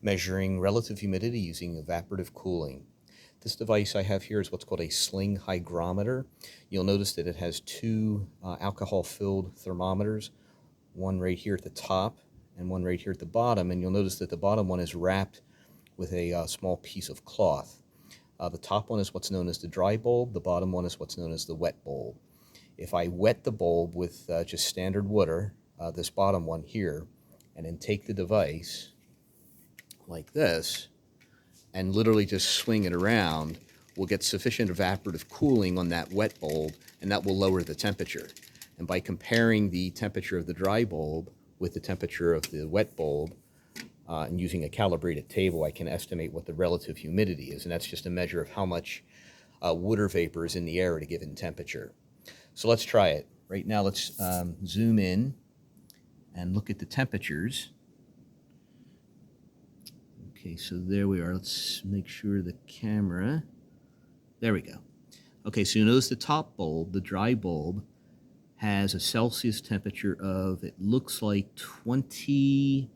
measuring relative humidity using evaporative cooling. This device I have here is what's called a sling hygrometer. You'll notice that it has two alcohol-filled thermometers, one right here at the top and one right here at the bottom, and you'll notice that the bottom one is wrapped with a small piece of cloth. The top one is what's known as the dry bulb, the bottom one is what's known as the wet bulb. If I wet the bulb with just standard water, this bottom one here, and then take the device like this and literally just swing it around, we'll get sufficient evaporative cooling on that wet bulb, and that will lower the temperature. And by comparing the temperature of the dry bulb with the temperature of the wet bulb, and using a calibrated table, I can estimate what the relative humidity is, and that's just a measure of how much water vapor is in the air at a given temperature. So let's try it. Right now, let's zoom in and look at the temperatures. Okay, so there we are. Let's make sure the camera, there we go. Okay, so you notice the top bulb, the dry bulb, has a Celsius temperature of, it looks like 20,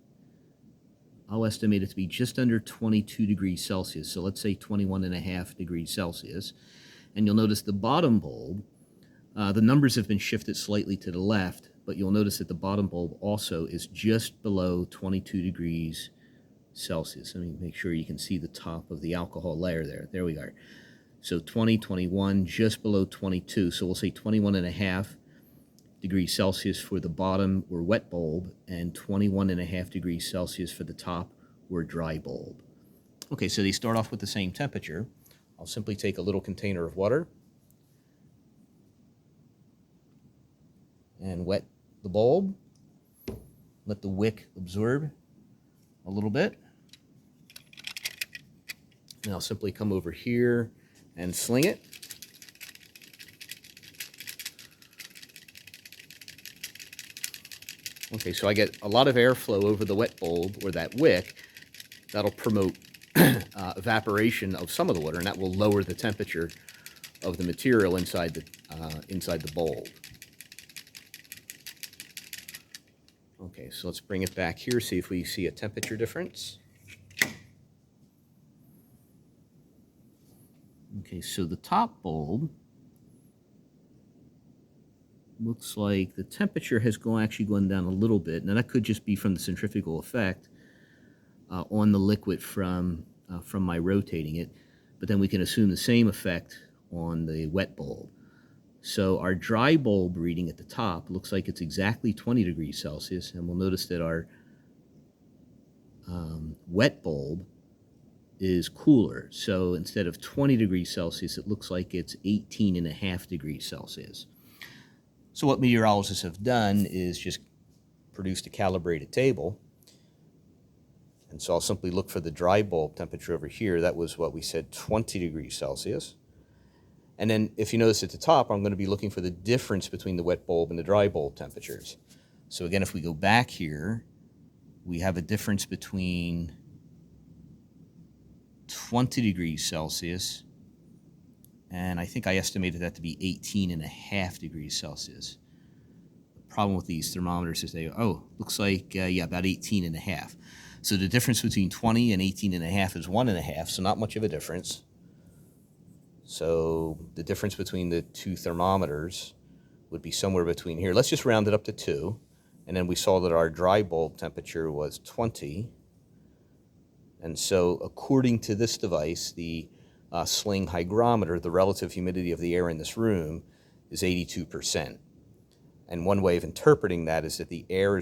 I'll estimate it to be just under 22 degrees Celsius. So let's say 21.5 degrees Celsius. And you'll notice the bottom bulb, the numbers have been shifted slightly to the left, but you'll notice that the bottom bulb also is just below 22 degrees Celsius. Let me make sure you can see the top of the alcohol layer there. There we are. So 20, 21, just below 22. So we'll say 21.5 degrees Celsius for the bottom or wet bulb, and 21.5 degrees Celsius for the top or dry bulb. Okay, so they start off with the same temperature. I'll simply take a little container of water and wet the bulb. Let the wick absorb a little bit. And I'll simply come over here and sling it. Okay, so I get a lot of airflow over the wet bulb or that wick. That'll promote evaporation of some of the water, and that will lower the temperature of the material inside the bulb. Okay, so let's bring it back here, see if we see a temperature difference. Okay, so the top bulb looks like the temperature has actually gone down a little bit. Now that could just be from the centrifugal effect on the liquid from my rotating it, but then we can assume the same effect on the wet bulb. So our dry bulb reading at the top looks like it's exactly 20 degrees Celsius, and we'll notice that our wet bulb is cooler. So instead of 20 degrees Celsius, it looks like it's 18.5 degrees Celsius. So what meteorologists have done is just produced a calibrated table. And so I'll simply look for the dry bulb temperature over here. That was what we said, 20 degrees Celsius. And then if you notice at the top, I'm going to be looking for the difference between the wet bulb and the dry bulb temperatures. So again, if we go back here, we have a difference between 20 degrees Celsius, and I think I estimated that to be 18.5 degrees Celsius. The problem with these thermometers is looks like, yeah, about 18.5. So the difference between 20 and 18.5 is 1.5, so not much of a difference. So the difference between the two thermometers would be somewhere between here. Let's just round it up to 2. And then we saw that our dry bulb temperature was 20. And so according to this device, the sling hygrometer, the relative humidity of the air in this room is 82%. And one way of interpreting that is that the air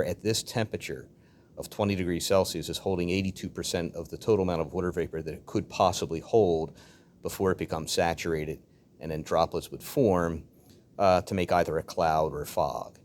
at this temperature of 20 degrees Celsius is holding 82% of the total amount of water vapor that it could possibly hold before it becomes saturated, and then droplets would form to make either a cloud or a fog.